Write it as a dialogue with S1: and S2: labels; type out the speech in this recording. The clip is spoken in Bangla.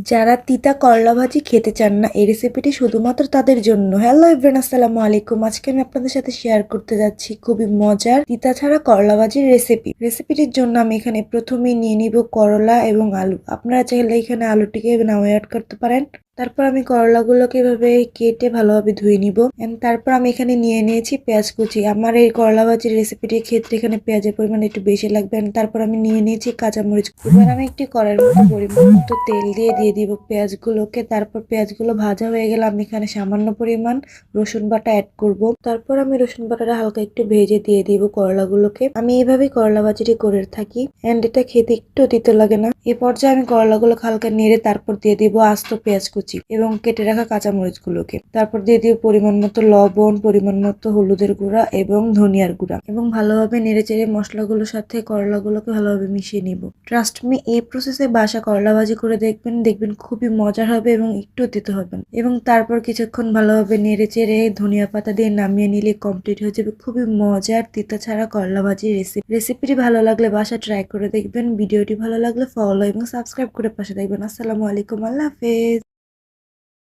S1: যারা তিতা করলা ভাজি খেতে চান না, এই রেসিপিটি শুধুমাত্র তাদের জন্য। হ্যালো এভরিওয়ান, আসসালামু আলাইকুম। আজকে আমি আপনাদের সাথে শেয়ার করতে যাচ্ছি খুবই মজার তিতা ছাড়া করলা ভাজির রেসিপিটির জন্য আমি এখানে প্রথমেই নিয়ে নিব করলা এবং আলু। আপনারা চাইলে এখানে আলুটিকে নাও অ্যাড করতে পারেন। তারপর আমি করলাগুলোকে এভাবে কেটে ভালোভাবে ধুয়ে নিব। তারপর আমি এখানে নিয়ে নিয়েছি পেঁয়াজ কুচি। আমার এই করলা ভাজির রেসিপিটির ক্ষেত্রে এখানে পেঁয়াজের পরিমাণ একটু বেশি লাগবে। তারপর আমি নিয়ে নিয়েছি কাঁচামরিচ। এবার আমি একটি কড়াইয়ের মধ্যে পরিমাণ মতো তেল দিয়ে দিব পেঁয়াজগুলোকে। তারপর পেঁয়াজগুলো ভাজা হয়ে গেলে আমি এখানে সামান্য পরিমাণ রসুন বাটা অ্যাড করব। তারপর আমি রসুন বাটাটা হালকা একটু ভেজে দিয়ে দিব করলাগুলোকে। আমি এইভাবেই করলা ভাজিটি করে থাকি। এটা খেতে একটু তিতো লাগে না। এ পর্যায়ে আমি করলাগুলো হালকা নেড়ে তারপর দিয়ে দিব আস্ত পেঁয়াজ কুচি এবং কেটে রাখা কাঁচামরিচগুলোকে। তারপর দিয়ে দিব পরিমাণ মতো লবণ, পরিমাণ মতো হলুদের গুঁড়া এবং ধনিয়ার গুঁড়া এবং ভালোভাবে নেড়ে চেড়ে মশলাগুলোর সাথে করলাগুলোকে ভালোভাবে মিশিয়ে নিব। ট্রাস্ট মি, এই প্রসেসে বাসা করলা ভাজি করে দেখবেন খুবই মজার হবে এবং একটু তিতো হবে না। এবং তারপর কিছুক্ষণ ভালোভাবে নেড়ে চেড়ে ধনিয়া পাতা দিয়ে নামিয়ে নিলে কমপ্লিট হয়ে যাবে খুবই মজার তিতা ছাড়া করলা ভাজির রেসিপিটি ভালো লাগলে বাসা ট্রাই করে দেখবেন। ভিডিওটি ভালো লাগলে ফলো এবং সাবস্ক্রাইব করে পাশে দেখবেন। আসসালামু আলাইকুম, আল্লাহ হাফেজ।